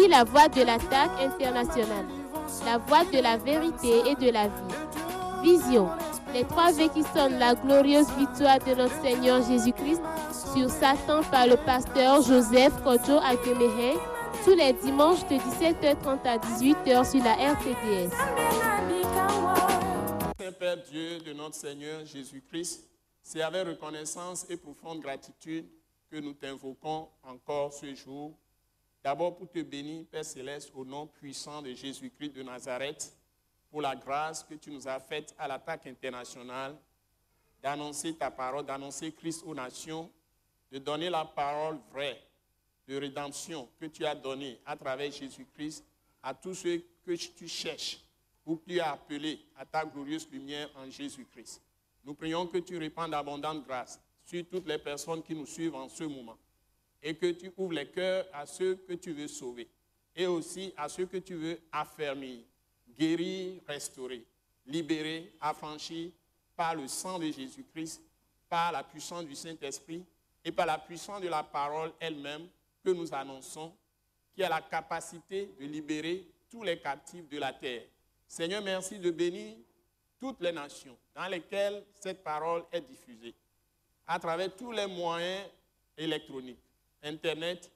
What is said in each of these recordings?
Voici la voix de l'attaque internationale, la voix de la vérité et de la vie. Vision, les 3 V qui sonnent la glorieuse victoire de notre Seigneur Jésus-Christ sur Satan par le pasteur Joseph Kodjo Akemehe, tous les dimanches de 17h30 à 18h sur la RTDS. Saint-Père Dieu de notre Seigneur Jésus-Christ, c'est avec reconnaissance et profonde gratitude que nous t'invoquons encore ce jour. D'abord pour te bénir, Père Céleste, au nom puissant de Jésus-Christ de Nazareth, pour la grâce que tu nous as faite à l'attaque internationale, d'annoncer ta parole, d'annoncer Christ aux nations, de donner la parole vraie de rédemption que tu as donnée à travers Jésus-Christ à tous ceux que tu cherches ou que tu as appelés à ta glorieuse lumière en Jésus-Christ. Nous prions que tu répandes d'abondantes grâces sur toutes les personnes qui nous suivent en ce moment et que tu ouvres les cœurs à ceux que tu veux sauver et aussi à ceux que tu veux affermir, guérir, restaurer, libérer, affranchir par le sang de Jésus-Christ, par la puissance du Saint-Esprit et par la puissance de la parole elle-même que nous annonçons, qui a la capacité de libérer tous les captifs de la terre. Seigneur, merci de bénir toutes les nations dans lesquelles cette parole est diffusée, à travers tous les moyens électroniques, Internet,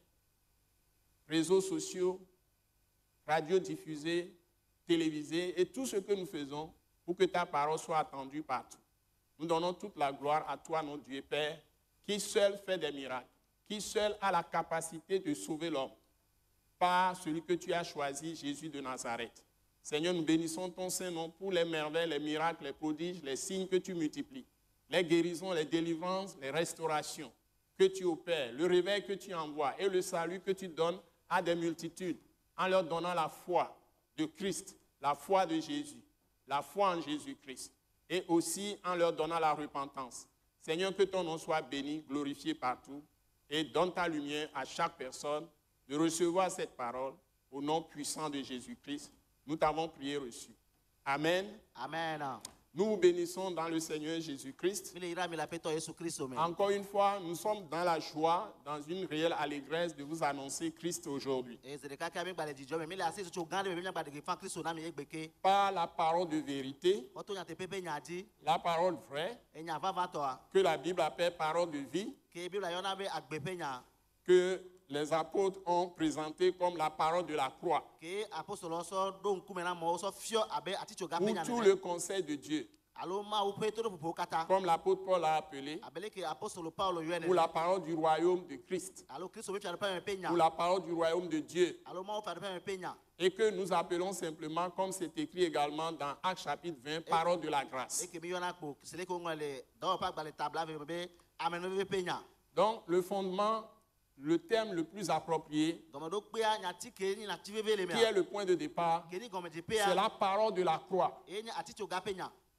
réseaux sociaux, radiodiffusés, télévisés et tout ce que nous faisons pour que ta parole soit attendue partout. Nous donnons toute la gloire à toi, notre Dieu Père, qui seul fait des miracles, qui seul a la capacité de sauver l'homme par celui que tu as choisi, Jésus de Nazareth. Seigneur, nous bénissons ton Saint-Nom pour les merveilles, les miracles, les prodiges, les signes que tu multiplies, les guérisons, les délivrances, les restaurations que tu opères, le réveil que tu envoies et le salut que tu donnes à des multitudes en leur donnant la foi de Christ, la foi de Jésus, la foi en Jésus-Christ et aussi en leur donnant la repentance. Seigneur, que ton nom soit béni, glorifié partout et donne ta lumière à chaque personne de recevoir cette parole au nom puissant de Jésus-Christ. Nous t'avons prié reçu. Amen. Amen. Nous vous bénissons dans le Seigneur Jésus-Christ. Encore une fois, nous sommes dans la joie, dans une réelle allégresse de vous annoncer Christ aujourd'hui. Par la parole de vérité, la parole vraie, que la Bible appelle parole de vie, que les apôtres ont présenté comme la parole de la croix, pour tout le conseil de Dieu, comme l'apôtre Paul l'a appelé, pour la parole du royaume de Christ, pour la parole du royaume de Dieu, et que nous appelons simplement, comme c'est écrit également dans Actes chapitre 20, parole de la grâce. Donc le fondement, le terme le plus approprié, qui est le point de départ, c'est la parole de la croix.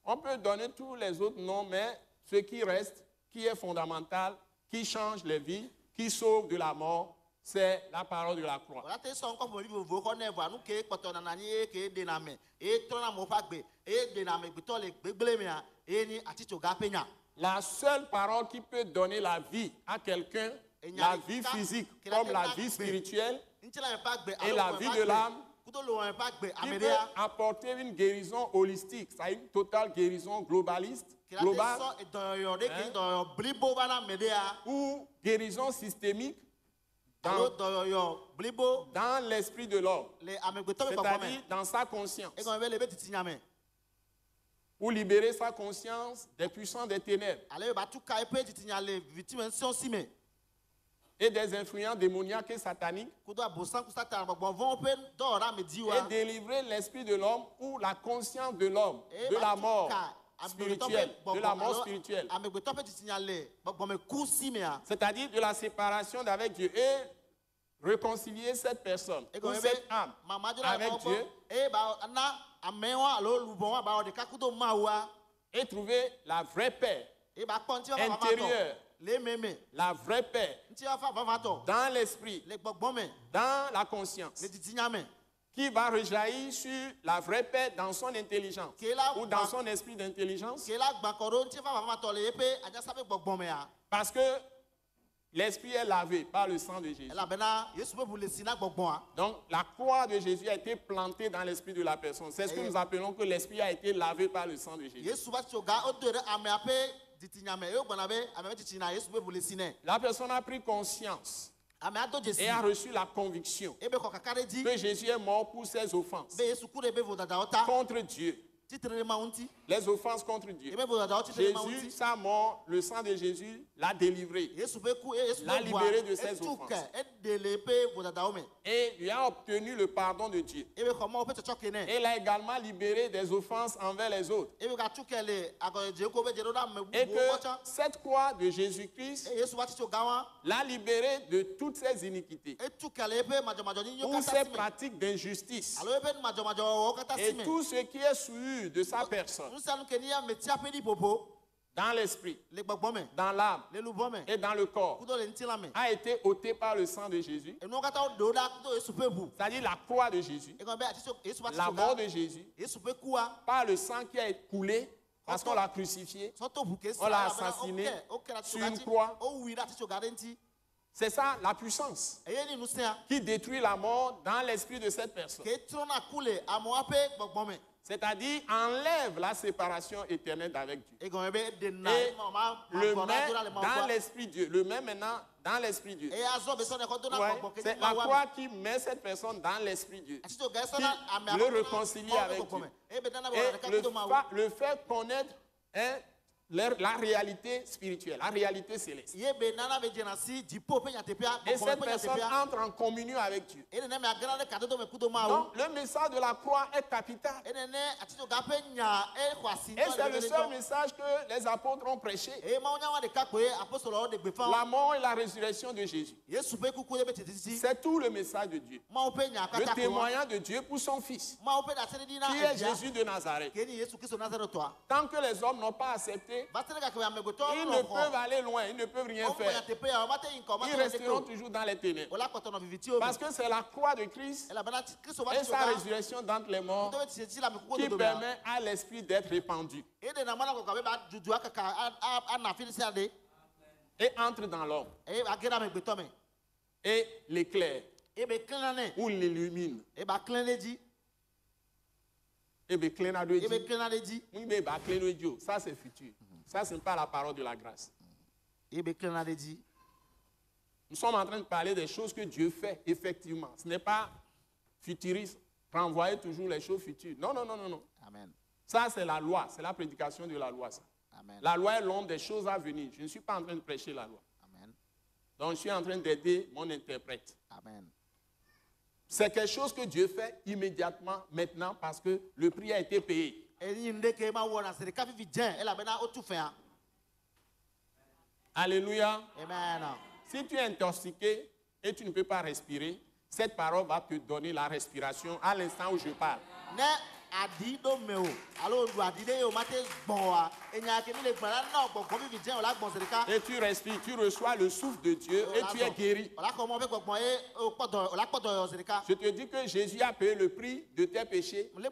On peut donner tous les autres noms, mais ce qui reste, qui est fondamental, qui change les vies, qui sauve de la mort, c'est la parole de la croix. La seule parole qui peut donner la vie à quelqu'un, la vie physique comme la vie spirituelle et la vie de l'âme, qui peut apporter une guérison holistique, c'est une totale guérison globaliste, globale, ou guérison systémique dans l'esprit de l'homme, c'est-à-dire dans sa conscience, pour libérer sa conscience des puissants des ténèbres et des influences démoniaques et sataniques, et délivrer l'esprit de l'homme ou la conscience de l'homme de la mort spirituelle, c'est-à-dire de la séparation d'avec Dieu, et réconcilier cette personne ou cette âme avec Dieu et trouver la vraie paix intérieure, la vraie paix dans l'esprit, dans la conscience, qui va rejaillir sur la vraie paix dans son intelligence ou dans son esprit d'intelligence, parce que l'esprit est lavé par le sang de Jésus. Donc la croix de Jésus a été plantée dans l'esprit de la personne. C'est ce que nous appelons que l'esprit a été lavé par le sang de Jésus. La personne a pris conscience et a reçu la conviction que Jésus est mort pour ses offenses contre Dieu. Les offenses contre Dieu. Jésus, sa mort, le sang de Jésus l'a délivré, l'a libéré de ses offenses. Et il a obtenu le pardon de Dieu. Et il a également libéré des offenses envers les autres. Et que cette croix de Jésus-Christ l'a libéré de toutes ses iniquités, ou ses pratiques d'injustice, et tout ce qui est souillure de sa personne, dans l'esprit, dans l'âme et dans le corps, a été ôté par le sang de Jésus. C'est-à-dire la croix de Jésus, la mort de Jésus, par le sang qui a été coulé, parce qu'on l'a crucifié, on l'a assassiné sur une croix. C'est ça la puissance qui détruit la mort dans l'esprit de cette personne. C'est-à-dire enlève la séparation éternelle avec Dieu. Et le met dans l'esprit Dieu. Le met maintenant dans l'esprit Dieu. C'est la croix qui met cette personne dans l'esprit Dieu, qui le réconcilie avec Dieu. Et le fait connaître la réalité spirituelle, la réalité céleste. Et cette personne entre en communion avec Dieu. Donc, le message de la croix est capital. Et c'est le seul message que les apôtres ont prêché. La mort et la résurrection de Jésus. C'est tout le message de Dieu. Le témoignage de Dieu pour son Fils, qui est Jésus de Nazareth. Tant que les hommes n'ont pas accepté, ils ne peuvent aller loin, ils ne peuvent rien faire. Ils resteront toujours dans les ténèbres. Parce que c'est la croix de Christ et sa résurrection d'entre les morts qui permet à l'esprit d'être répandu et entre dans l'homme et l'éclaire ou l'illumine. Ça c'est futur. Ça, ce n'est pas la parole de la grâce. Nous sommes en train de parler des choses que Dieu fait, effectivement. Ce n'est pas futuriste, renvoyer toujours les choses futures. Non, non, non, non, non. Amen. Ça, c'est la loi, c'est la prédication de la loi. Ça. Amen. La loi est l'ombre des choses à venir. Je ne suis pas en train de prêcher la loi. Amen. Donc, je suis en train d'aider mon interprète. Amen. C'est quelque chose que Dieu fait immédiatement, maintenant, parce que le prix a été payé. Alléluia. Amen. Si tu es intoxiqué et tu ne peux pas respirer, cette parole va te donner la respiration à l'instant où je parle. Et tu respires, tu reçois le souffle de Dieu et tu es guéri. Je te dis que Jésus a payé le prix de tes péchés. Il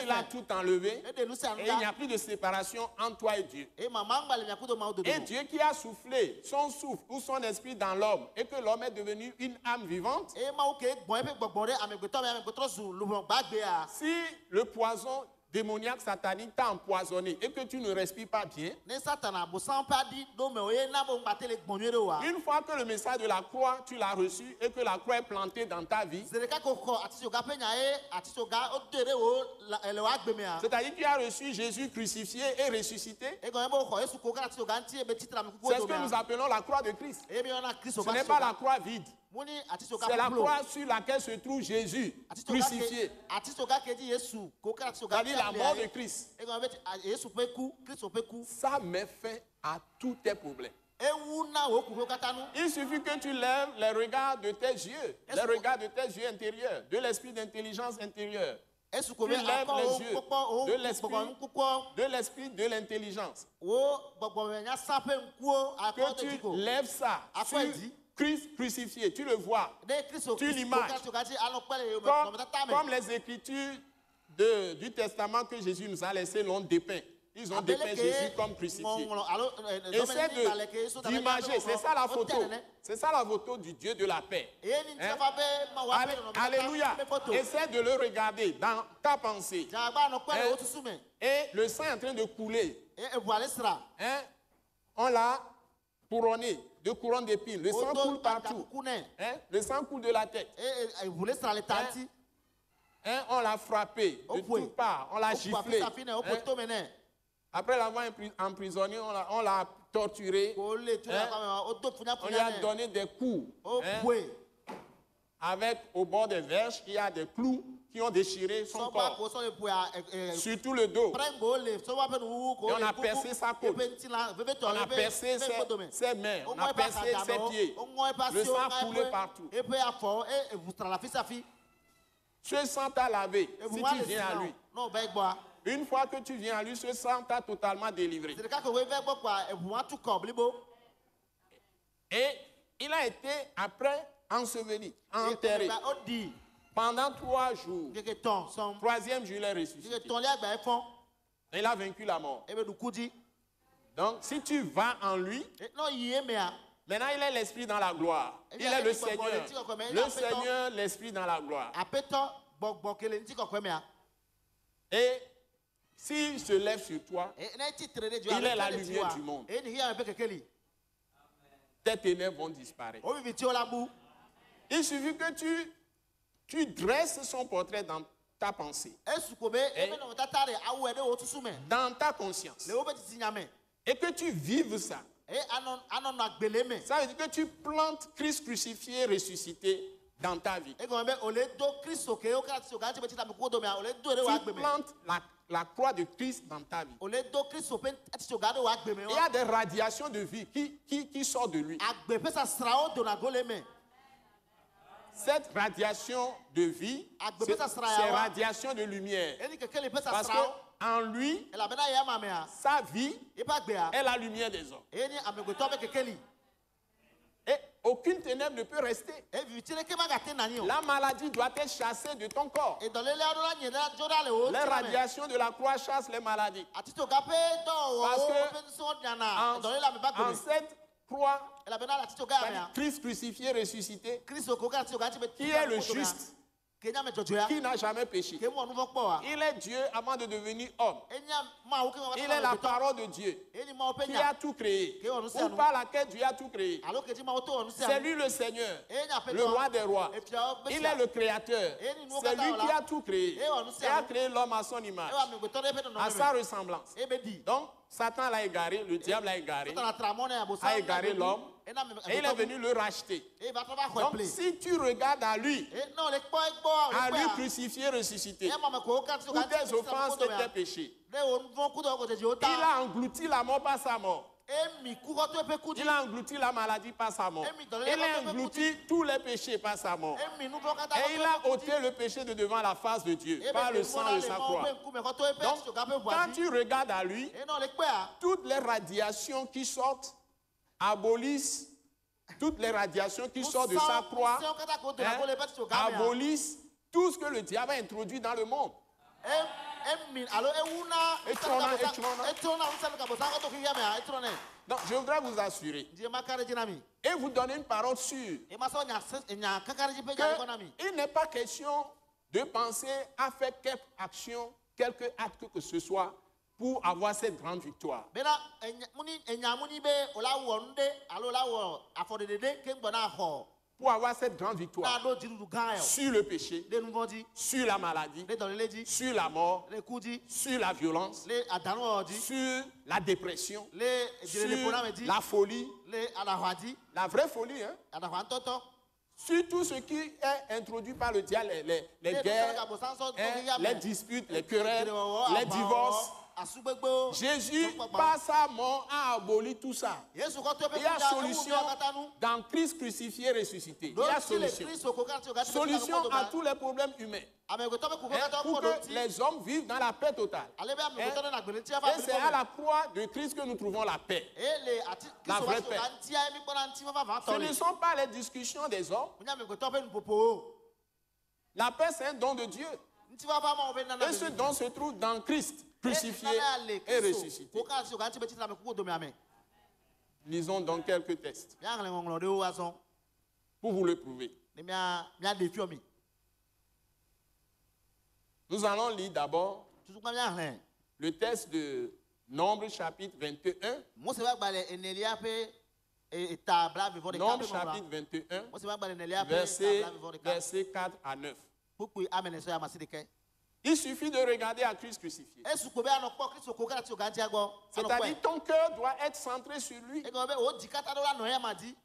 a tout enlevé et il n'y a plus de séparation entre toi et Dieu. Et Dieu qui a soufflé son souffle ou son esprit dans l'homme et que l'homme est devenu une âme vivante. Si le poison démoniaque satanique t'a empoisonné et que tu ne respires pas bien, une fois que le message de la croix, tu l'as reçu et que la croix est plantée dans ta vie, c'est-à-dire que tu as reçu Jésus crucifié et ressuscité, c'est ce que nous appelons la croix de Christ. Ce n'est pas la croix vide. C'est la croix sur laquelle se trouve Jésus crucifié. C'est-à-dire la mort de Christ. Ça met fin à tous tes problèmes. Il suffit que tu lèves les regards de tes yeux, les regards de tes yeux intérieurs, de l'esprit d'intelligence intérieure. Tu lèves les yeux de l'esprit de l'intelligence. Que tu lèves ça sur Christ crucifié, tu le vois, tu l'images. Comme les écritures du testament que Jésus nous a laissé l'ont dépeint. ils ont dépeint Jésus comme crucifié. Essaie d'imager, c'est ça la photo. C'est ça la photo du Dieu de la paix. Hein? Alléluia. Essaie de le regarder dans ta pensée. Hein? Et le sang est en train de couler. Hein? On l'a couronné de couronne d'épines. Le sang coule partout. Hein? Le sang coule de la tête. Hein? On l'a frappé de toutes parts. On l'a giflé. Hein? Après l'avoir emprisonné, on l'a torturé. Hein? On lui a donné des coups. Hein? Avec au bord des verges, il y a des clous qui ont déchiré son corps. Surtout le dos. Et on a percé sa côte. On a percé ses mains. On a percé ses pieds. Le sang coulait partout. Ce sang t'a lavé si tu viens à lui. Une fois que tu viens à lui, ce sang t'a totalement délivré. Et il a été après enseveli, enterré. Pendant 3 jours. Troisième jour, il est ressuscité. Et il a vaincu la mort. Donc, si tu vas en lui, maintenant il est l'esprit dans la gloire. Il est le Seigneur. Le Seigneur, l'esprit dans la gloire. Et s'il se lève sur toi, il est la lumière du monde. Tes ténèbres vont disparaître. Il suffit que tu dresses son portrait dans ta pensée, dans ta conscience, et que tu vives ça. Ça veut dire que tu plantes Christ crucifié, ressuscité dans ta vie. Tu plantes la croix de Christ dans ta vie. Il y a des radiations de vie qui sortent de lui. Cette radiation de vie, c'est radiation de lumière. Parce qu'en lui, sa vie est la lumière des hommes. Et aucune ténèbre ne peut rester. La maladie doit être chassée de ton corps. Les radiations de la croix chassent les maladies. Parce que en cette croix, Christ crucifié, ressuscité, qui est le juste, qui n'a jamais péché. Il est Dieu avant de devenir homme. Il est la parole de Dieu qui a tout créé, ou par laquelle Dieu a tout créé. C'est lui le Seigneur, le roi des rois. Il est le créateur. C'est lui qui a tout créé. Il a créé l'homme à son image, à sa ressemblance. Donc, Satan l'a égaré, le diable l'a égaré, a égaré l'homme, et il est venu le racheter. Donc, si tu regardes à lui crucifié, ressuscité, pour tes offenses et tes péchés, il a englouti la mort par sa mort. Il a englouti la maladie par sa mort. Il a englouti tous les péchés par sa mort. Et il a ôté le péché de devant la face de Dieu par le sang de sa croix. Donc, quand tu regardes à lui, toutes les radiations qui sortent abolissent, toutes les radiations qui sortent de sa croix abolissent tout ce que le diable a introduit dans le monde. Donc, je voudrais vous assurer et vous donner une parole sûre qu'il n'est pas question de penser à faire quelque action, quelque acte que ce soit pour avoir cette grande victoire. Pour avoir cette grande victoire sur le péché, sur la maladie, sur la mort, sur la violence, sur la dépression, sur la folie, la vraie folie, hein? Sur tout ce qui est introduit par le diable, les guerres, les disputes, les querelles, les divorces. Jésus, par sa mort, a aboli tout ça. Il y a solution dans Christ crucifié, ressuscité. Il y a solution. Solution à tous les problèmes humains. Pour que les hommes vivent dans la paix totale. Et c'est à la croix de Christ que nous trouvons la paix. La vraie paix. Ce ne sont pas les discussions des hommes. La paix, c'est un don de Dieu. Et ce don se trouve dans Christ crucifié et ressuscité. Lisons donc quelques textes pour vous le prouver. Nous allons lire d'abord le texte de Nombre chapitre 21. Nombre chapitre 21, versets 4 à 9. Il suffit de regarder à Christ crucifié. C'est-à-dire ton cœur doit être centré sur lui.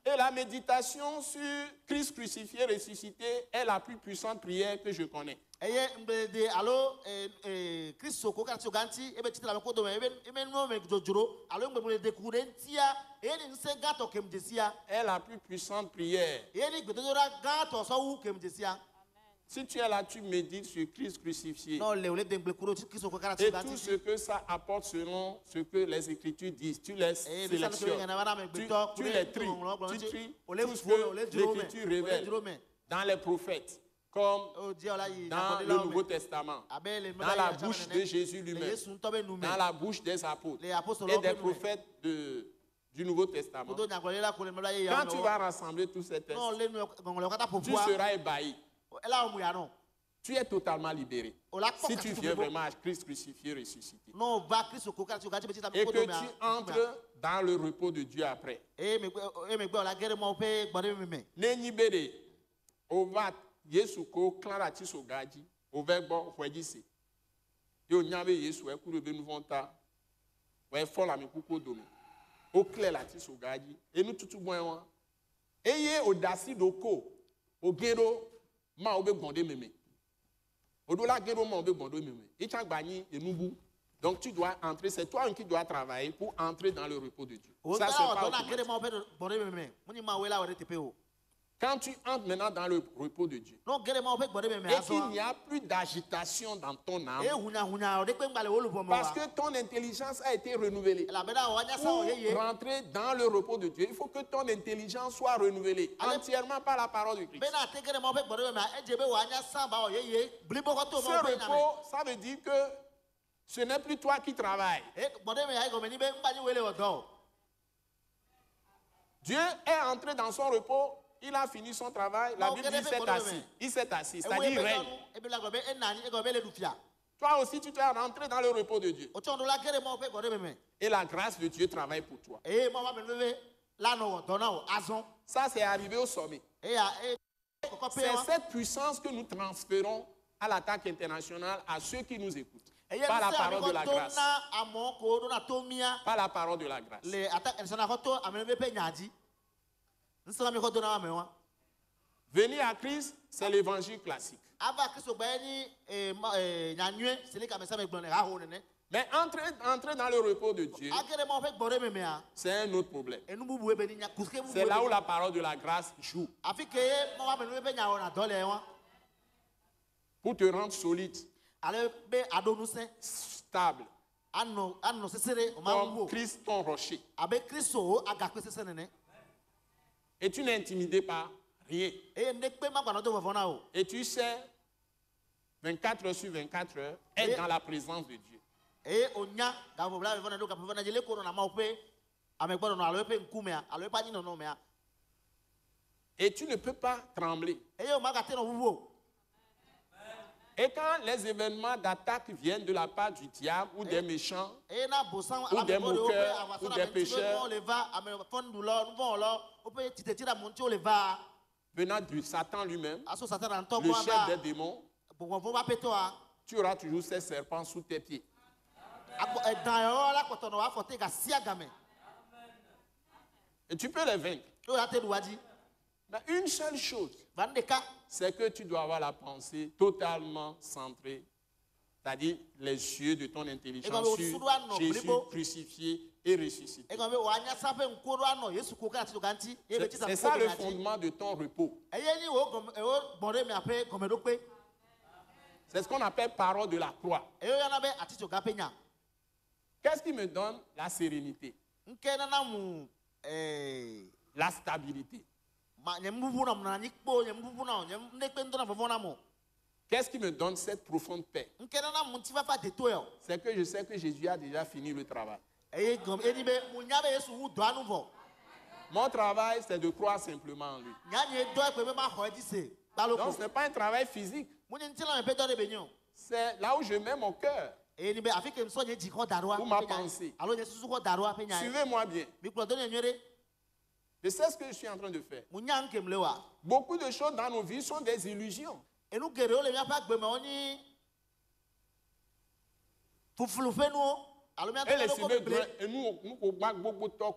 Et la méditation sur Christ crucifié, ressuscité est la plus puissante prière que je connais. Est la plus puissante prière. Si tu es là, tu médites sur Christ crucifié. Et tout ce que ça apporte selon ce que les Écritures disent, tu les sélectionnes. Tu les tries. Tu tries tout ce que l'Écriture révèle dans les prophètes, comme dans le Nouveau Testament, dans la bouche de Jésus lui-même, dans la bouche des apôtres et des prophètes du Nouveau Testament. Quand tu vas rassembler tous ces textes, tu seras ébahi. Tu es totalement libéré. Si tu viens vraiment à Christ crucifié, ressuscité. Et que tu entres dans le repos de Dieu après. Nenibere, ovat, Yesu ko klara ti so gaji, ovegbo hwejise. Yo nyabe Yesu e kuro be nuvonta. We fola mi kuko domi. O kle la ti so gaji, e nu tutu bon wan. Eye odasi doko, ogero ma obe gonde meme. Odola gero ma obe gonde meme. Icha gbani enubu. Donc tu dois entrer, c'est toi qui dois travailler pour entrer dans le repos de Dieu. Ça c'est pas automatique. Quand tu entres maintenant dans le repos de Dieu et qu'il n'y a plus d'agitation dans ton âme, parce que ton intelligence a été renouvelée. Pour rentrer dans le repos de Dieu, il faut que ton intelligence soit renouvelée entièrement par la parole de Christ. Ce repos, ça veut dire que ce n'est plus toi qui travailles. Dieu est entré dans son repos. Il a fini son travail, la Bible dit qu'il s'est assis. Il s'est assis, c'est-à-dire il règne. Toi aussi, tu dois rentrer dans le repos de Dieu. Et la grâce de Dieu travaille pour toi. Ça, c'est arrivé au sommet. C'est cette puissance que nous transférons à l'attaque internationale à ceux qui nous écoutent. Par la parole de la grâce. Par la parole de la grâce. Venir à Christ, c'est l'évangile classique. Mais entrer dans le repos de Dieu, c'est un autre problème. C'est là où la parole de la grâce joue. Pour te rendre solide, stable, comme Christ ton rocher. Et tu n'es intimidé par rien. Et tu sais, 24 heures sur 24 heures, être dans la présence de Dieu. Et tu ne peux pas trembler. Et quand les événements d'attaque viennent de la part du diable ou des méchants, ou des moqueurs, ou des pécheurs, venant de Satan lui-même, le chef des démons, tu auras toujours ces serpents sous tes pieds. Et tu peux les vaincre. Mais une seule chose, c'est que tu dois avoir la pensée totalement centrée, c'est-à-dire les yeux de ton intelligence sur Jésus crucifié et ressuscité. C'est ça le fondement de ton repos. C'est ce qu'on appelle parole de la croix. Qu'est-ce qui me donne la sérénité? La stabilité. Qu'est-ce qui me donne cette profonde paix? c'est que je sais que Jésus a déjà fini le travail. Mon travail, c'est de croire simplement en lui. Donc, ce n'est pas un travail physique. C'est là où je mets mon cœur ou ma pensée. Suivez-moi bien. Je sais ce que je suis en train de faire. Beaucoup de choses dans nos vies sont des illusions. Et les cibés, et nous, beaucoup de temps,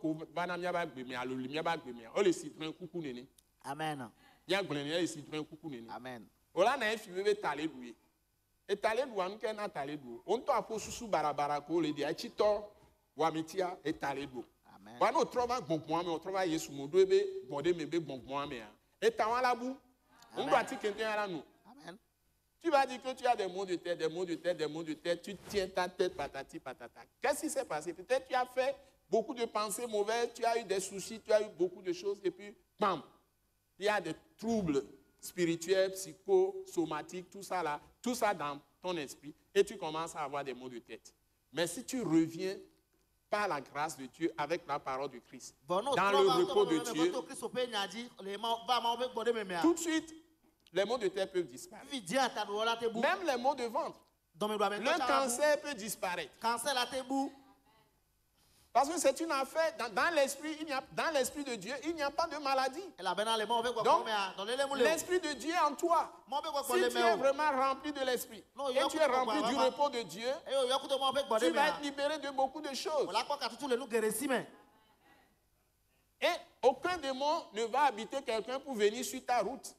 amen. Amen. Ola na efi bebe tale doué. Et tale doué nous ken na tale doué. On to apo susu barabara ko le dia chito wa mitia et tale doué. Amen. Wa no trova gbongbon me o trova Yesu mo do ebe bode me be gbongbon me a. Et tawa la bou. On doit ti kenten ala nous. Amen. Tu vas dire que tu as des maux de tête, des maux de tête, des maux de tête, tu tiens ta tête patati patata. Qu'est-ce qui s'est passé? Peut-être tu as fait beaucoup de pensées mauvaises, tu as eu des soucis, tu as eu beaucoup de choses et puis bam. Il y a des troubles spirituels, psychosomatiques, tout ça là, tout ça dans ton esprit, et tu commences à avoir des maux de tête. Mais si tu reviens par la grâce de Dieu avec la parole de Christ, dans le repos de Dieu, tout de suite, les maux de tête peuvent disparaître. Même les maux de ventre. Le cancer peut disparaître. Parce que c'est une affaire, dans l'esprit de Dieu, il n'y a pas de maladie. Donc, l'esprit de Dieu est en toi. Si tu es vraiment rempli de l'esprit, et tu es rempli du repos de Dieu, tu vas être libéré de beaucoup de choses. Et aucun démon ne va habiter quelqu'un pour venir sur ta route.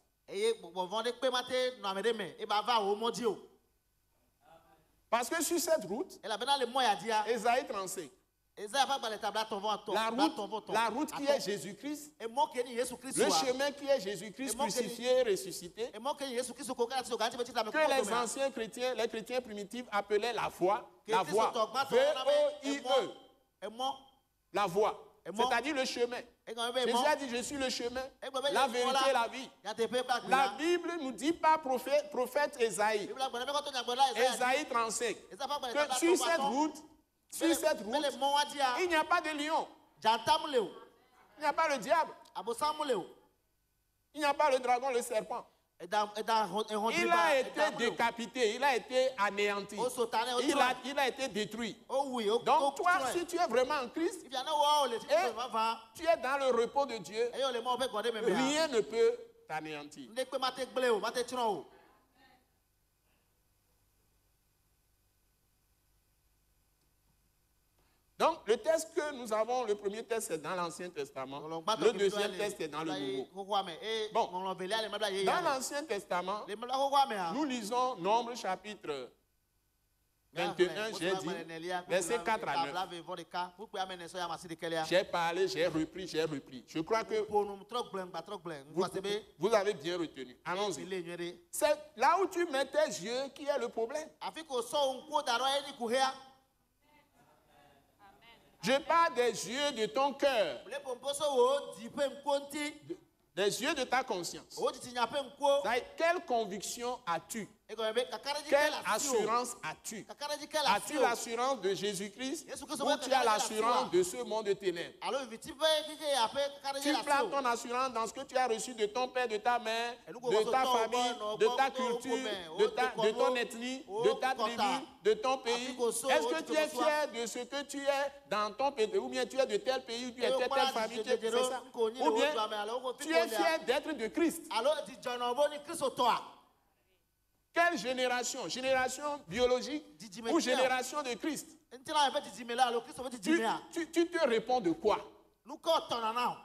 Parce que sur cette route, Ésaïe 35, la route qui est Jésus-Christ, le chemin qui est Jésus-Christ crucifié et ressuscité, que les anciens chrétiens, les chrétiens primitifs appelaient la voie, V-O-I-E, la voie, c'est-à-dire le chemin. Jésus a dit, je suis le chemin, la vérité et la vie. La Bible nous dit par prophète Ésaïe, Ésaïe 35, que sur cette route, il n'y a pas de lion. Il n'y a pas le diable. Il n'y a pas le dragon, le serpent. Il a été décapité, il a été anéanti. Il a été détruit. Donc toi, si tu es vraiment en Christ, et tu es dans le repos de Dieu, rien ne peut t'anéantir. Donc, le test que nous avons, le premier test, c'est dans l'Ancien Testament. Le deuxième test, c'est dans le Nouveau. Bon, dans l'Ancien Testament, nous lisons Nombre chapitre 21, j'ai dit, versets 4 à 9. J'ai parlé, j'ai repris. Je crois que vous avez bien retenu. Allons-y. C'est là où tu mets tes yeux qui est le problème. Je parle des yeux de ton cœur, des yeux de ta conscience. Quelle conviction as-tu? Quelle assurance as-tu? As-tu l'assurance de Jésus-Christ ou tu as l'assurance de ce monde de ténèbres? Tu places ton assurance dans ce que tu as reçu de ton père, de ta mère, de ta famille, de ta culture, de ton ethnie, de ta tribu, de ton pays. Est-ce que tu es fier de ce que tu es dans ton pays, ou bien tu es de tel pays, ou tu es de telle famille, c'est ça? Ou bien tu es fier d'être de Christ? Quelle génération? Génération biologique ou génération de Christ? Tu te réponds de quoi?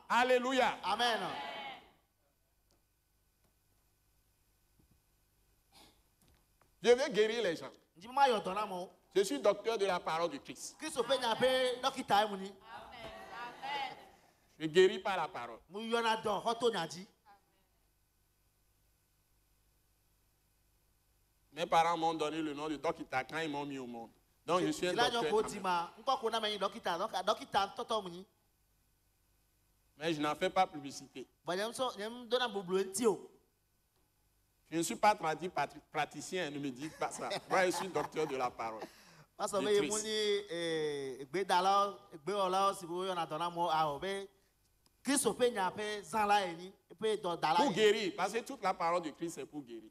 Alléluia. Amen. Je veux guérir les gens. Je suis docteur de la parole de Christ. Je guéris par la parole. Mes parents m'ont donné le nom de Dokita quand ils m'ont mis au monde. Donc je suis un docteur. Mais je n'en fais pas publicité. Je ne suis pas praticien, ne me dites pas ça. Moi, je suis docteur de la parole. Parce que Pour guérir, parce que toute la parole de Christ est pour guérir.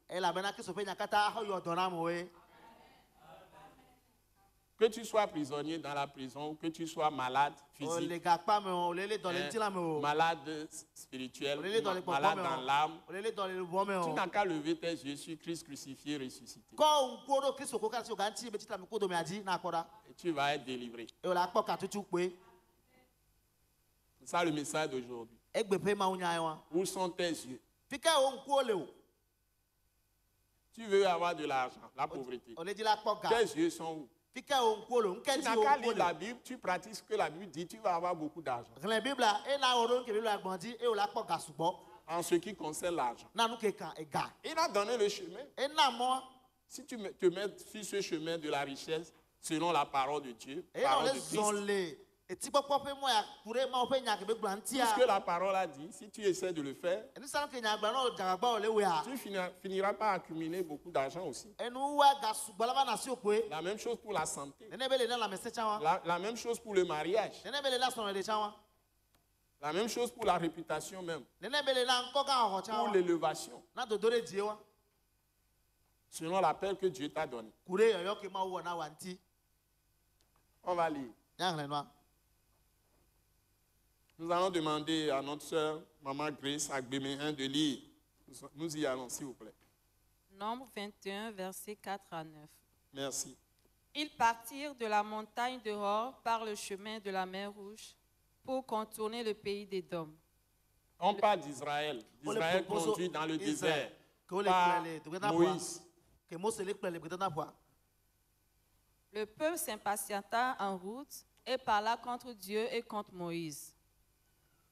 Que tu sois prisonnier dans la prison, que tu sois malade physique, malade spirituel, malade dans l'âme, tu n'as qu'à lever tes yeux sur Christ crucifié, ressuscité. Et tu vas être délivré. C'est ça le message d'aujourd'hui. Où sont tes yeux? Tu veux avoir de l'argent, la pauvreté. Tes yeux sont où? Tu n'as qu'à lire la Bible, tu pratiques ce que la Bible dit, tu vas avoir beaucoup d'argent. En ce qui concerne l'argent. Il a donné le chemin. Si tu te mets sur ce chemin de la richesse, selon la parole de Dieu, parole de Christ, tout ce que la parole a dit, si tu essaies de le faire, tu finiras par accumuler beaucoup d'argent aussi. La même chose pour la santé. La même chose pour le mariage. La même chose pour la réputation même. Pour l'élévation. Selon l'appel que Dieu t'a donné. On va lire. Nous allons demander à notre sœur, Maman Grace Agbéméen, de lire. Nous y allons, s'il vous plaît. Nombre 21, versets 4 à 9. Merci. Ils partirent de la montagne de Hor par le chemin de la mer Rouge pour contourner le pays d'Édom. On parle d'Israël. D'Israël conduit dans le désert par Moïse. Le peuple s'impatienta en route et parla contre Dieu et contre Moïse.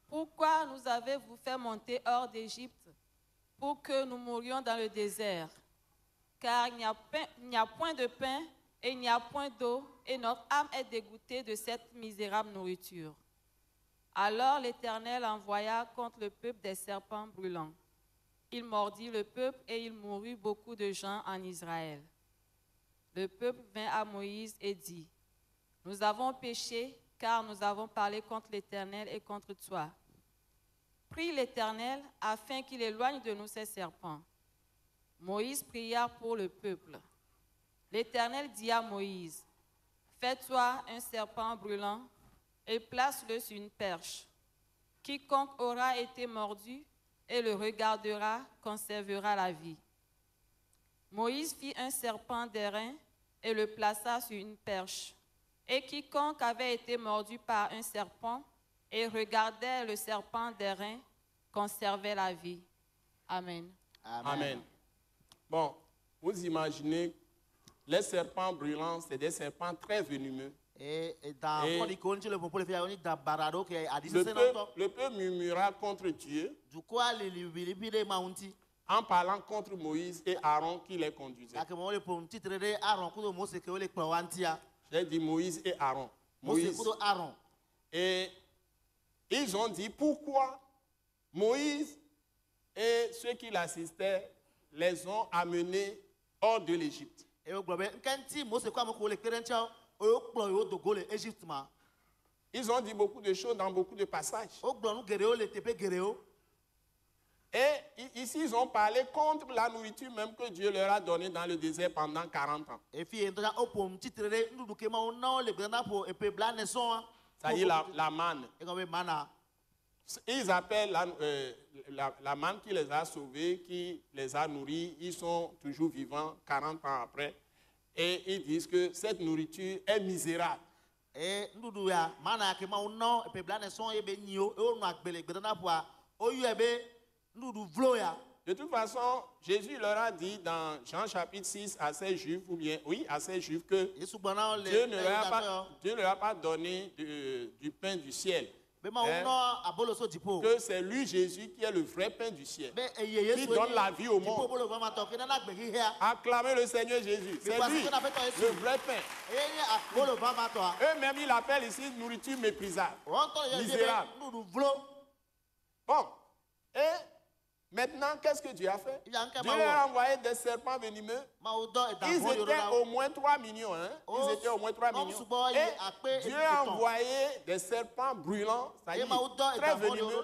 Pourquoi nous avez-vous fait monter hors d'Égypte pour que nous mourions dans le désert? Car il n'y a point de pain et il n'y a point d'eau et notre âme est dégoûtée de cette misérable nourriture. Alors l'Éternel envoya contre le peuple des serpents brûlants. Il mordit le peuple et il mourut beaucoup de gens en Israël. Le peuple vint à Moïse et dit, « Nous avons péché car nous avons parlé contre l'Éternel et contre toi. Prie l'Éternel afin qu'il éloigne de nous ces serpents. » Moïse pria pour le peuple. L'Éternel dit à Moïse, « Fais-toi un serpent brûlant et place-le sur une perche. Quiconque aura été mordu et le regardera conservera la vie. » Moïse fit un serpent d'airain et le plaça sur une perche. Et quiconque avait été mordu par un serpent et regardait le serpent d'airain conservait la vie. Amen. Amen. Bon, vous imaginez, les serpents brûlants, c'est des serpents très venimeux. Le peuple murmura contre Dieu en parlant contre Moïse et Aaron qui les conduisait. J'ai dit Moïse et Aaron. Moïse. Et ils ont dit pourquoi Moïse et ceux qui l'assistaient les ont amenés hors de l'Égypte. Ils ont dit beaucoup de choses dans beaucoup de passages. Et ici, ils ont parlé contre la nourriture même que Dieu leur a donnée dans le désert pendant 40 ans. Ça y est, la manne. Ils appellent la manne qui les a sauvés, qui les a nourris. Ils sont toujours vivants 40 ans après. Et ils disent que cette nourriture est misérable. De toute façon, Jésus leur a dit dans Jean chapitre 6 à ces Juifs, ou bien, oui, à ces Juifs, que Dieu ne leur a pas donné du pain du ciel. Que c'est lui, Jésus, qui est le vrai pain du ciel, qui donne la vie au monde. Acclamez le Seigneur Jésus. C'est lui, le vrai pain. Eux-mêmes, ils l'appellent ici nourriture méprisable, misérable. Bon, et Maintenant, qu'est-ce que Dieu a fait? Il y a un Dieu a envoyé des serpents venimeux. Ils étaient au moins 3 millions. Hein? Ils étaient au moins 3 millions. Et Dieu a envoyé des serpents brûlants, c'est-à-dire très venimeux.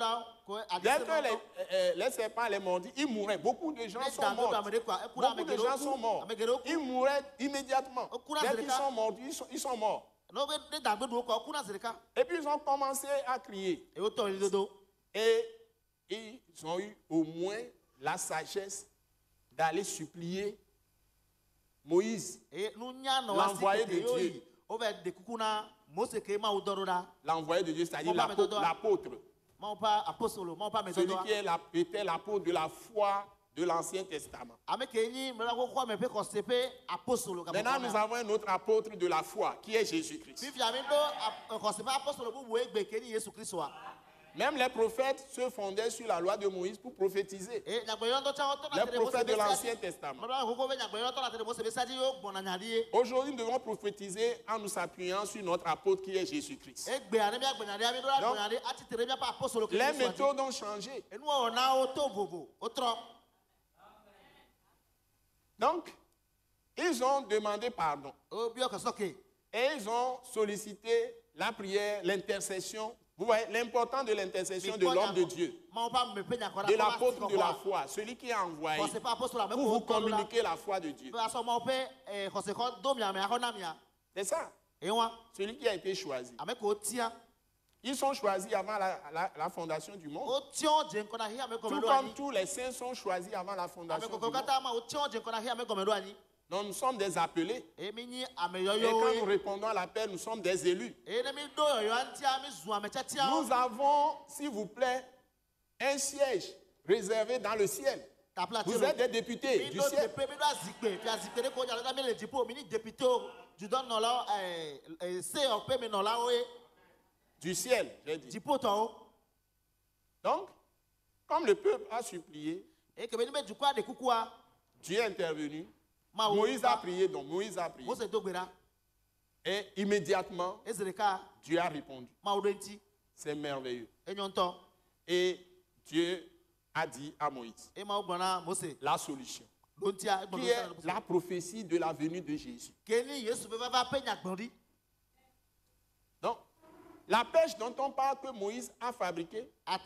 Dès que les serpents les mordaient, ils mouraient. Beaucoup de gens sont morts. Beaucoup de gens sont morts. Ils mouraient immédiatement. Dès qu'ils sont mordus, ils sont morts. Et puis ils ont commencé à crier. Et ils ont eu au moins la sagesse d'aller supplier Moïse, l'envoyé de Dieu. L'envoyé de Dieu, c'est-à-dire l'apôtre. Celui qui était l'apôtre de la foi de l'Ancien Testament. Maintenant, nous avons un autre apôtre de la foi, qui est Jésus-Christ. Même les prophètes se fondaient sur la loi de Moïse pour prophétiser. Les prophètes de l'Ancien Testament. Aujourd'hui, nous devons prophétiser en nous appuyant sur notre apôtre qui est Jésus-Christ. Les méthodes ont changé. Donc, ils ont demandé pardon. Et ils ont sollicité la prière, l'intercession. Vous voyez l'importance de l'intercession de l'homme de Dieu, de l'apôtre de la foi, celui qui a envoyé pour vous communiquer la foi de Dieu. C'est ça. Celui qui a été choisi. Ils sont choisis avant la fondation du monde. Tout comme tous les saints sont choisis avant la fondation du monde. Donc nous sommes des appelés. Et quand nous répondons à l'appel, nous sommes des élus. Nous avons, s'il vous plaît, un siège réservé dans le ciel. Vous êtes des députés du ciel. Du ciel, j'ai dit. Donc, comme le peuple a supplié, Dieu est intervenu. Moïse a prié, donc Moïse a prié. Et immédiatement, Dieu a répondu. C'est merveilleux. Et Dieu a dit à Moïse la solution, qui est la prophétie de la venue de Jésus. Donc, la pêche dont on parle que Moïse a fabriquée et a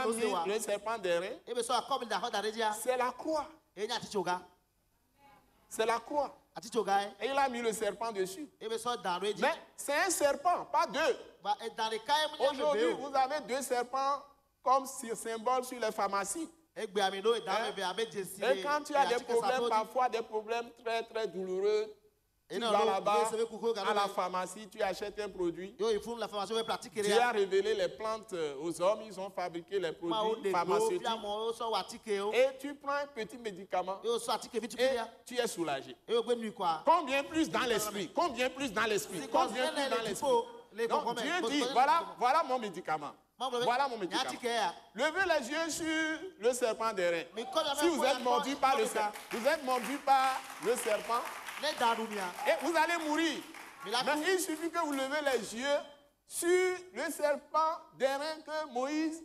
mis le serpent d'airain, c'est la croix. C'est la croix. Et il a mis le serpent dessus. Mais c'est un serpent, pas deux. Aujourd'hui, vous avez 2 serpents comme symbole sur les pharmacies. Et quand tu as des problèmes, parfois des problèmes très très douloureux, tu vas là-bas à la pharmacie, tu achètes un produit. Dieu a révélé les plantes aux hommes, ils ont fabriqué les produits pharmaceutiques. Et tu prends un petit médicament et tu es soulagé. Combien plus dans l'esprit? Combien plus dans l'esprit? Combien plus dans l'esprit? Donc Dieu dit, voilà mon médicament. Voilà mon médicament. Levez les yeux sur le serpent d'airain. Si vous êtes mordu par le serpent, et vous allez mourir. Mais il suffit que vous levez les yeux sur le serpent d'airain que Moïse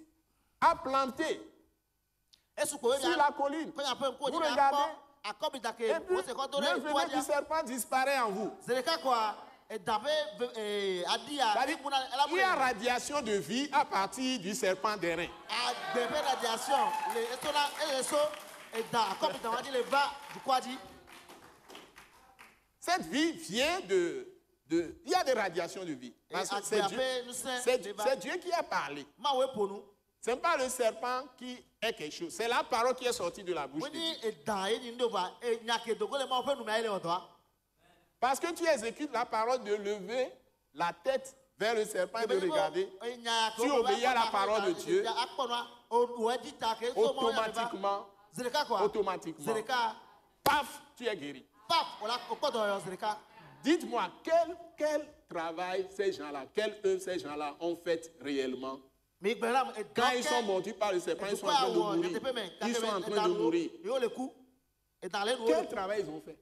a planté sur la colline. Vous regardez, et puis le venin du serpent disparaît en vous. Il y a radiation de vie à partir du serpent d'airain. Cette vie vient de... Il y a des radiations de vie. Parce que c'est Dieu qui a parlé. Ce n'est pas le serpent qui est quelque chose. C'est la parole qui est sortie de la bouche de Dieu. Parce que tu exécutes la parole de lever la tête vers le serpent et de regarder. Tu obéis à la parole de Dieu. Automatiquement. Paf, tu es guéri. Dites-moi, quel travail ces gens-là, quelle œuvre ces gens-là ont fait réellement? Quand ils sont mordus par le serpent, ils sont en train de mourir. Ils sont en train de mourir. Quel travail ils ont fait?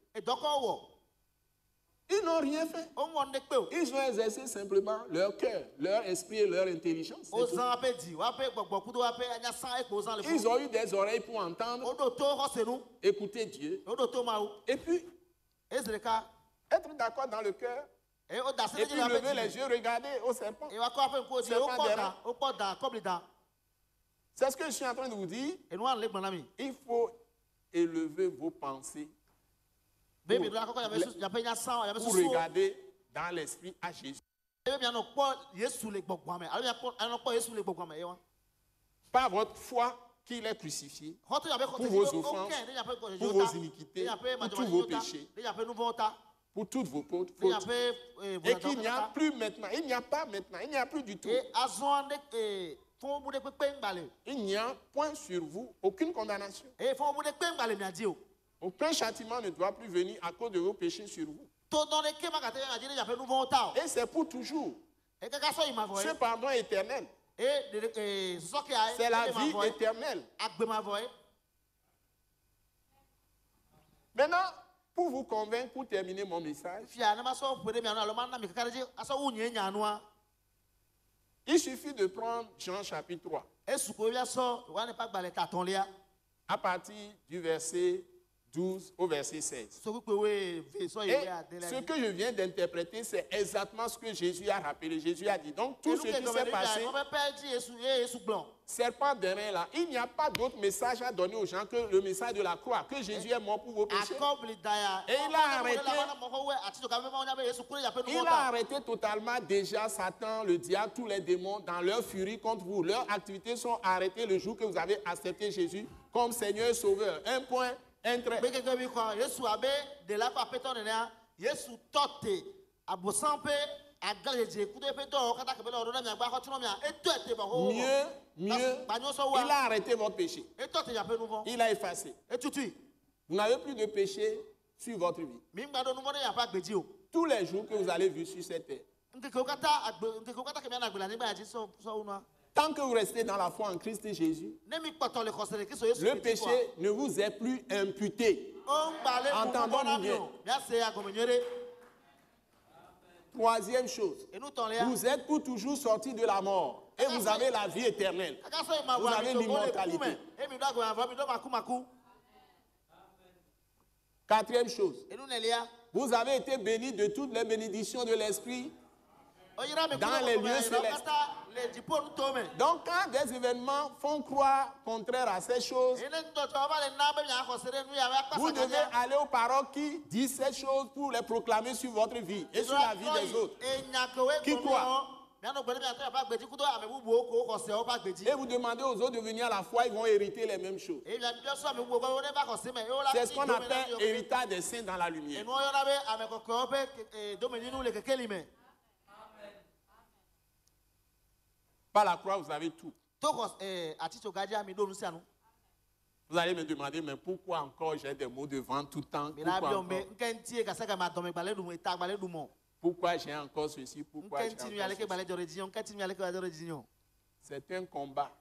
Ils n'ont rien fait. Ils ont exercé simplement leur cœur, leur esprit et leur intelligence. Ils ont eu des oreilles pour entendre, écouter Dieu. Et puis, être d'accord dans le cœur. Et puis lever les yeux, regarder au serpent. C'est ce que je suis en train de vous dire. Il faut élever vos pensées pour regarder dans l'esprit à Jésus. Par votre foi qu'il est crucifié, pour vos offenses, pour vos iniquités, pour tous vos péchés, pour toutes vos fautes, et qu'il n'y a plus maintenant, il n'y a pas maintenant, il n'y a plus du tout. Il n'y a point sur vous aucune condamnation. Aucun châtiment ne doit plus venir à cause de vos péchés sur vous. Et c'est pour toujours. Ce pardon éternel. C'est la vie éternelle. Maintenant, pour vous convaincre, pour terminer mon message, il suffit de prendre Jean chapitre 3. À partir du verset 12 au verset 16. Et ce que je viens d'interpréter, c'est exactement ce que Jésus a rappelé. Jésus a dit, donc tout ce qui s'est passé, serpent d'airain là, il n'y a pas d'autre message à donner aux gens que le message de la croix, que Jésus est mort pour vos péchés. Et il a arrêté totalement déjà Satan, le diable, tous les démons dans leur furie contre vous. Leurs activités sont arrêtées le jour que vous avez accepté Jésus comme Seigneur et Sauveur. Un point. Mieux, il a arrêté votre péché. Il a effacé. Vous n'avez plus de péché sur votre vie. Tous les jours que vous allez vivre sur cette terre. Tant que vous restez dans la foi en Christ et Jésus, le péché ne vous est plus imputé. Entendons-nous bien. Troisième chose, vous êtes pour toujours sortis de la mort et vous avez la vie éternelle. Vous avez l'immortalité. Quatrième chose, vous avez été bénis de toutes les bénédictions de l'Esprit dans les lieux célestes. Donc quand des événements font croire contraire à ces choses, vous devez aller aux paroles qui disent ces choses pour les proclamer sur votre vie et sur la vie des autres qui croient. Et vous demandez aux autres de venir à la foi, ils vont hériter les mêmes choses. C'est ce qu'on appelle héritage des saints dans la lumière. Par la croix, vous avez tout. Vous allez me demander, mais pourquoi encore j'ai des mots de vent tout le temps? Pourquoi j'ai encore ceci? Pourquoi j'ai encore ceci? C'est un combat.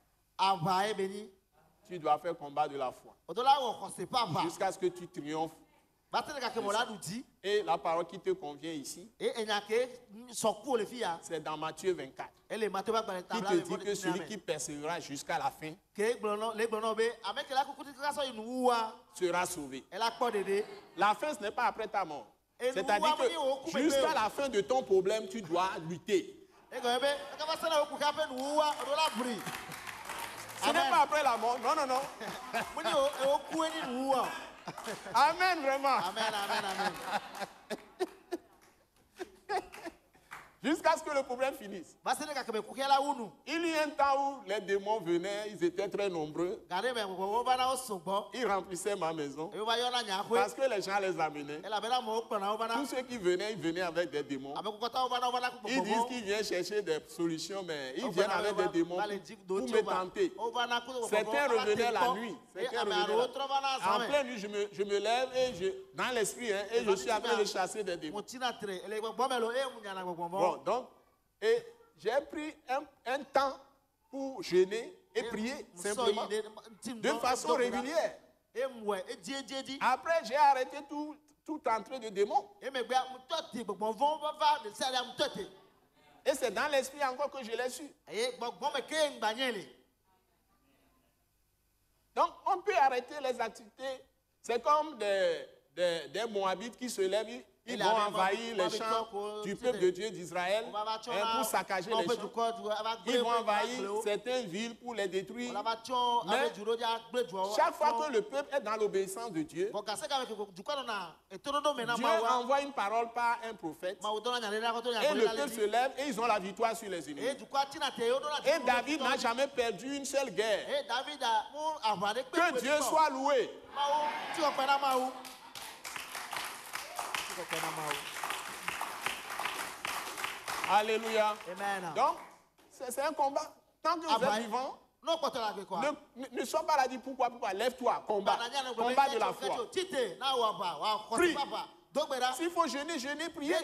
Tu dois faire combat de la foi. Jusqu'à ce que tu triomphes. Et la parole qui te convient ici, c'est dans Matthieu 24. Qui te dit que celui qui persévérera jusqu'à la fin sera sauvé. La fin, ce n'est pas après ta mort. C'est-à-dire que jusqu'à la fin de ton problème, tu dois lutter. Ce n'est pas après la mort. Non, non, non. Amen, vraiment. Amen, amen, amen. Jusqu'à ce que le problème finisse. Il y a un temps où les démons venaient, ils étaient très nombreux. Ils remplissaient ma maison. Parce que les gens les amenaient. Tous ceux qui venaient, ils venaient avec des démons. Ils disent qu'ils viennent chercher des solutions, mais ils viennent avec des démons pour me tenter. Certains revenaient la nuit. En pleine nuit, je me lève et dans l'esprit, et je suis en train de chasser des démons. Bon, donc, j'ai pris un temps pour jeûner et prier simplement de façon régulière. Après, j'ai arrêté tout entrée de démons. Et c'est dans l'esprit encore que je l'ai su. Donc, on peut arrêter les activités. C'est comme des Moabites qui se lèvent. Ils vont envahir les champs du peuple de Dieu d'Israël pour saccager les champs. Ils vont envahir certaines villes pour les détruire. Mais chaque fois que le peuple est dans l'obéissance de Dieu, Dieu envoie une parole par un prophète. Et le peuple se lève et ils ont la victoire sur les ennemis. Et David n'a jamais perdu une seule guerre. Que Dieu soit loué. Alléluia. Amen. Donc, c'est un combat. Tant que vous êtes vivant, ne sois pas là, dis pourquoi, lève-toi, combat. Combat de la foi. Prie. S'il faut jeûner, prier.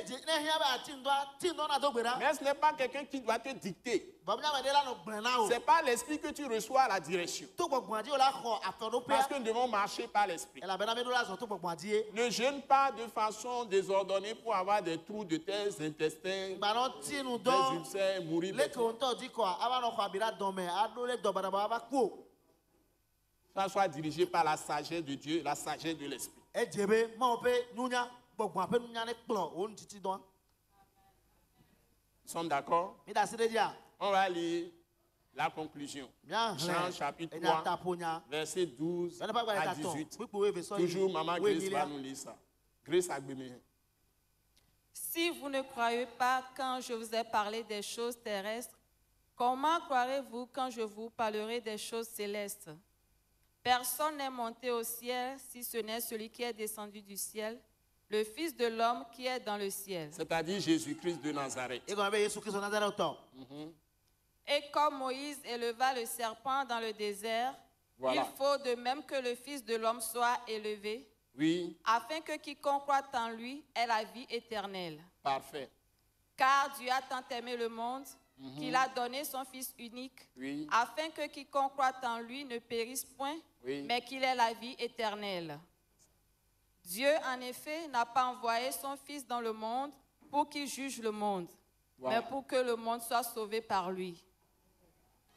Mais ce n'est pas quelqu'un qui doit te dicter. Ce n'est pas l'esprit que tu reçois à la direction. Parce que nous devons marcher par l'esprit. Ne jeûne pas de façon désordonnée pour avoir des trous de tes intestins, des ulcères, mourir. Ça soit dirigé par la sagesse de Dieu, la sagesse de l'esprit. Nous sommes d'accord? On va lire la conclusion. Jean chapitre 3, verset 12 à 18. Toujours Maman Grace va nous lire ça. Grace Agbemé. Si vous ne croyez pas quand je vous ai parlé des choses terrestres, comment croirez-vous quand je vous parlerai des choses célestes? Personne n'est monté au ciel si ce n'est celui qui est descendu du ciel, le Fils de l'homme qui est dans le ciel. C'est-à-dire Jésus-Christ de Nazareth. Et comme Moïse éleva le serpent dans le désert, il faut de même que le Fils de l'homme soit élevé, afin que quiconque croit en lui ait la vie éternelle. Parfait. Car Dieu a tant aimé le monde qu'il a donné son Fils unique, afin que quiconque croit en lui ne périsse point, mais qu'il ait la vie éternelle. Dieu, en effet, n'a pas envoyé son Fils dans le monde pour qu'il juge le monde, mais pour que le monde soit sauvé par lui.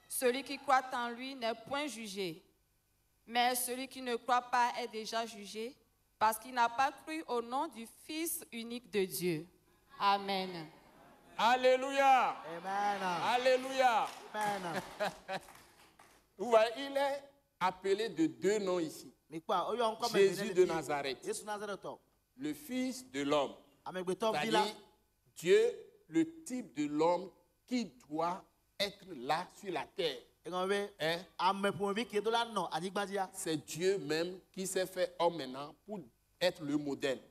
Celui qui croit en lui n'est point jugé, mais celui qui ne croit pas est déjà jugé, parce qu'il n'a pas cru au nom du Fils unique de Dieu. Amen. Alléluia. Amen. Alléluia. Amen. Vous voyez, il est appelé de deux noms ici. Jésus de Nazareth, le Fils de l'homme. C'est-à-dire Dieu, le type de l'homme qui doit être là sur la terre. C'est Dieu même qui s'est fait homme maintenant pour être le modèle.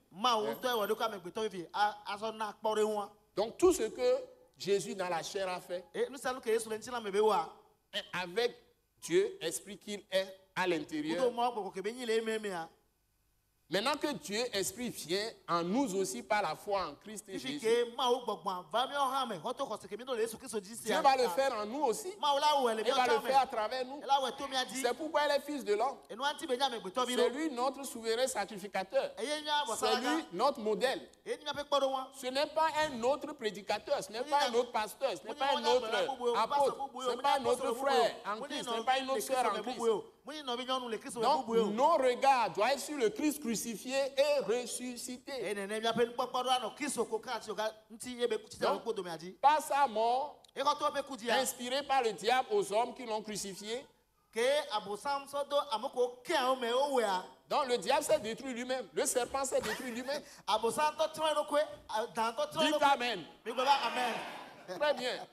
Donc tout ce que Jésus dans la chair a fait, avec Dieu, esprit qu'il est à l'intérieur. Maintenant que Dieu, esprit, vient en nous aussi par la foi en Christ et Jésus, Dieu va le faire en nous aussi. Il va le faire à travers nous. C'est pourquoi il est Fils de l'homme. C'est lui notre souverain sacrificateur. C'est lui notre modèle. Ce n'est pas un autre prédicateur, ce n'est pas un autre pasteur, ce n'est pas un autre apôtre, ce n'est pas un autre frère en Christ, ce n'est pas une autre sœur en Christ. Donc, nos regards doivent être sur le Christ crucifié et ressuscité. Donc, par sa mort, inspiré par le diable aux hommes qui l'ont crucifié, donc le diable s'est détruit lui-même, le serpent s'est détruit lui-même. Dites Amen. Très bien.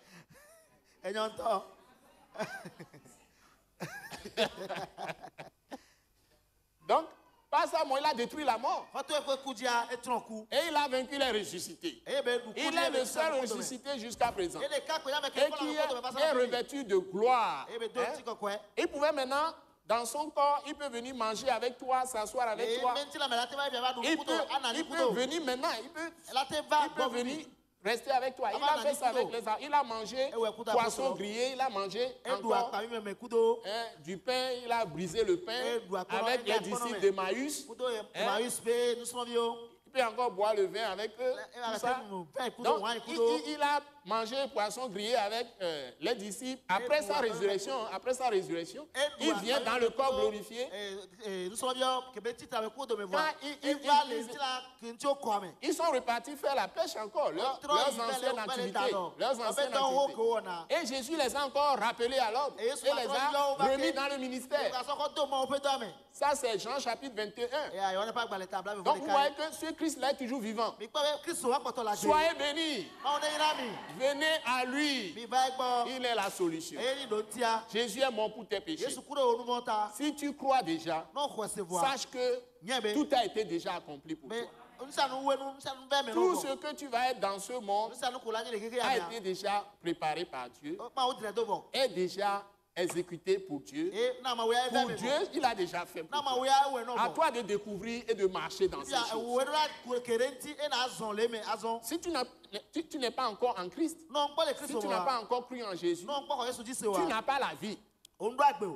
Donc, par sa mort, il a détruit la mort. Et il a vaincu les ressuscités. Il est le seul ressuscité jusqu'à présent. Et qui est revêtu de gloire. Il pouvait maintenant, dans son corps, il peut venir manger avec toi, s'asseoir avec toi. Il peut venir maintenant, il peut venir rester avec toi. Il a fait ça avec les arbres. Il a mangé poisson grillé, il a mangé encore du pain, il a brisé le pain avec les disciples d'Emmaüs. peut encore boire le vin avec eux. Tout ça. Donc, il a mangé le poisson grillé avec les disciples. Après sa résurrection, il vient dans le corps glorifié. Ils sont repartis faire la pêche encore, leurs anciennes activités. Et Jésus les a encore rappelés à l'ordre et les a remis dans le ministère. Ça, c'est Jean chapitre 21. Donc, vous voyez que ce Christ-là est toujours vivant. Soyez bénis. Venez à lui. Il est la solution. Jésus est mort pour tes péchés. Si tu crois déjà, sache que tout a été déjà accompli pour toi. Tout ce que tu vas être dans ce monde a été déjà préparé par Dieu, est déjà exécuté pour Dieu. Pour Dieu, il a déjà fait pour toi. À toi de découvrir et de marcher dans ces choses. Si tu n'es pas encore en Christ, si tu n'as pas encore cru en Jésus, tu n'as pas la vie.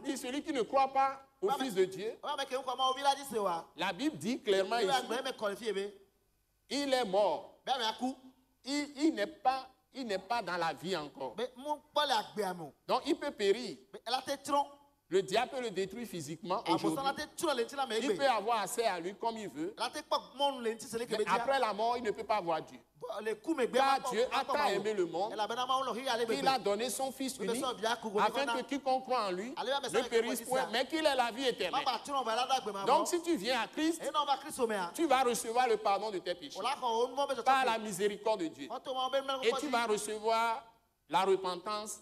Et celui qui ne croit pas au Fils de Dieu, la Bible dit clairement ici, il est mort. Il n'est pas dans la vie encore. Donc il peut périr. Le diable peut le détruire physiquement aujourd'hui. Il peut avoir accès à lui comme il veut. Mais après la mort, il ne peut pas voir Dieu. Car Dieu a tant aimé le monde qu'il a donné son Fils unique afin que quiconque croit en lui ne périsse point, mais qu'il ait la vie éternelle. Donc si tu viens à Christ, tu vas recevoir le pardon de tes péchés par la miséricorde de Dieu. Et tu vas recevoir la repentance,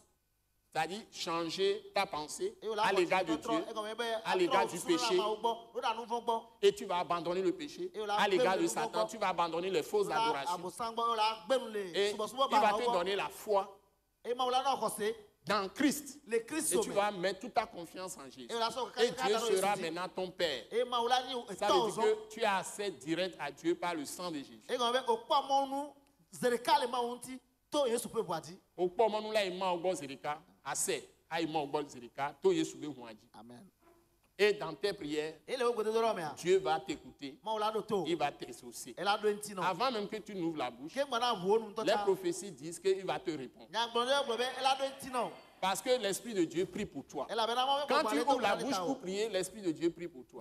c'est-à-dire changer ta pensée à l'égard de Dieu, à l'égard du péché. Et tu vas abandonner le péché. À l'égard de Satan, tu vas abandonner les fausses adorations. Et il va te donner la foi dans Christ. Et tu vas mettre toute ta confiance en Jésus. Et Dieu sera maintenant ton Père. Ça veut dire que tu as accès direct à Dieu par le sang de Jésus. Amen. Et dans tes prières, Dieu va t'écouter. Il va t'exaucer. Avant même que tu n'ouvres la bouche, les prophéties disent qu'il va te répondre. Parce que l'Esprit de Dieu prie pour toi. Quand tu ouvres la bouche pour prier, l'Esprit de Dieu prie pour toi.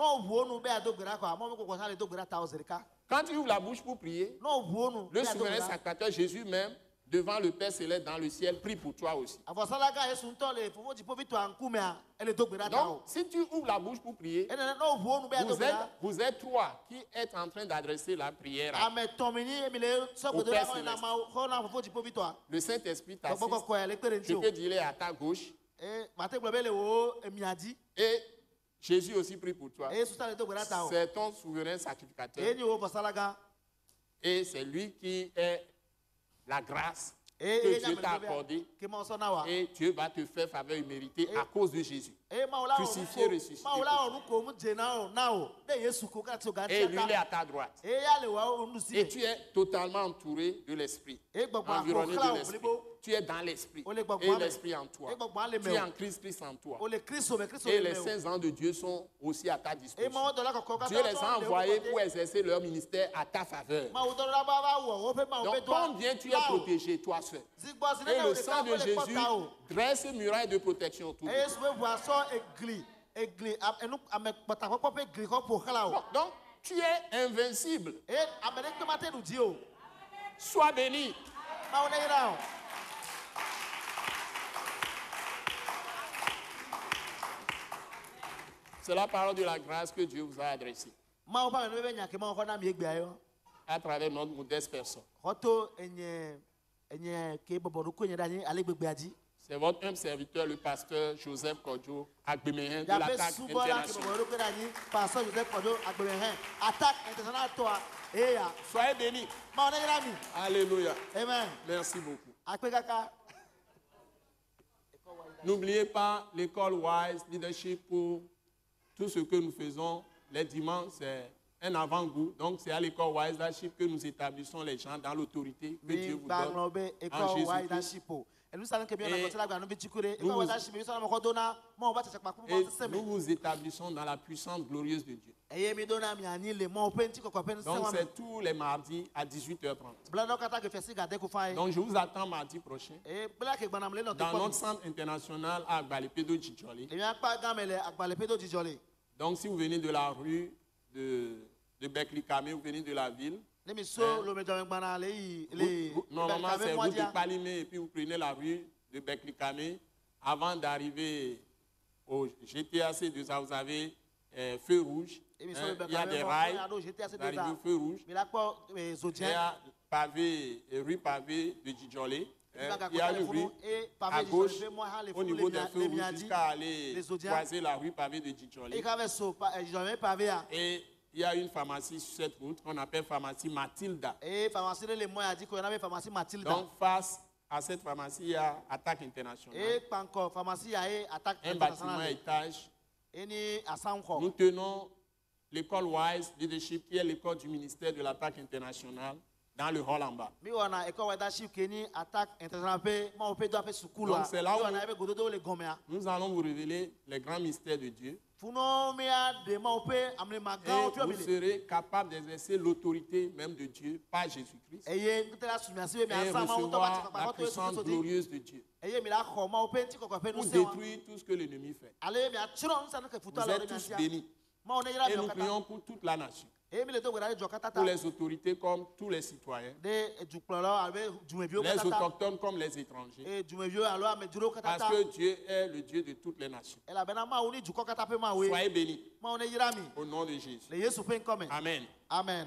Quand tu ouvres la bouche pour prier, le souverain sacrificateur Jésus même, devant le Père Céleste dans le ciel, prie pour toi aussi. Donc, si tu ouvres la bouche pour prier, vous êtes trois qui êtes en train d'adresser la prière au Père Céleste. Le Saint-Esprit t'assiste. Je peux dire, il est à ta gauche. Et Jésus aussi prie pour toi. C'est ton souverain sacrificateur. Et c'est lui qui est la grâce que Dieu t'a accordée. Et Dieu va te faire faveur imméritée à cause de Jésus. Crucifié, ressuscité. Et lui, il est à ta droite. Et tu es totalement entouré de l'Esprit, environné de l'Esprit. Tu es dans l'Esprit et l'Esprit en toi. Tu es en Christ, Christ en toi. Et les saints anges de Dieu sont aussi à ta disposition. Dieu les a envoyés pour exercer leur ministère à ta faveur. Donc, combien tu es protégé, toi seul. Et le sang de Jésus dresse une muraille de protection autour de toi. Donc, tu es invincible. Sois béni. C'est la parole de la grâce que Dieu vous a adressée à travers notre modeste personne. C'est votre humble serviteur, le pasteur Joseph Kodjo Agbemehin de l'Attaque internationale. Soyez bénis. Alléluia. Amen. Merci beaucoup. N'oubliez pas l'école Wise Leadership pour tout ce que nous faisons les dimanches, c'est un avant-goût. Donc, c'est à l'école Wise Leadership que nous établissons les gens dans l'autorité que Dieu vous donne en Jésus-Christ. Et nous vous établissons dans la puissance glorieuse de Dieu. Donc, c'est tous les mardis à 18h30. Donc, je vous attends mardi prochain dans notre centre international à Agbalepedo Djidjolé. Donc, si vous venez de la rue de Beklikame, vous venez de la ville. Normalement, c'est route de Palimé et puis vous prenez la rue de Beklikame. Avant d'arriver au GTAC, vous avez feu rouge. Il y a des rails, vous arrivez au feu rouge. Il y a rue pavée de Djidjolé. Il y a une rue à gauche au niveau des feux rouges jusqu'à aller croiser la rue pavée de Djidjolé. Et il y a une pharmacie sur cette route qu'on appelle pharmacie Matilda. Donc face à cette pharmacie, il y a Attaque Internationale. Un bâtiment à étage. Nous tenons l'école Wise Leadership, qui est l'école du ministère de l'Attaque Internationale, dans le hall en bas. Donc c'est là où nous allons vous révéler les grands mystères de Dieu. Et vous serez capable d'exercer l'autorité même de Dieu par Jésus-Christ. Et recevoir la puissance glorieuse de Dieu. Pour détruire tout ce que l'ennemi fait. Vous êtes tous bénis. Et nous prions pour toute la nation. Pour les autorités comme tous les citoyens. Les autochtones comme les étrangers. Parce que Dieu est le Dieu de toutes les nations. Soyez bénis. Au nom de Jésus. Amen. Amen.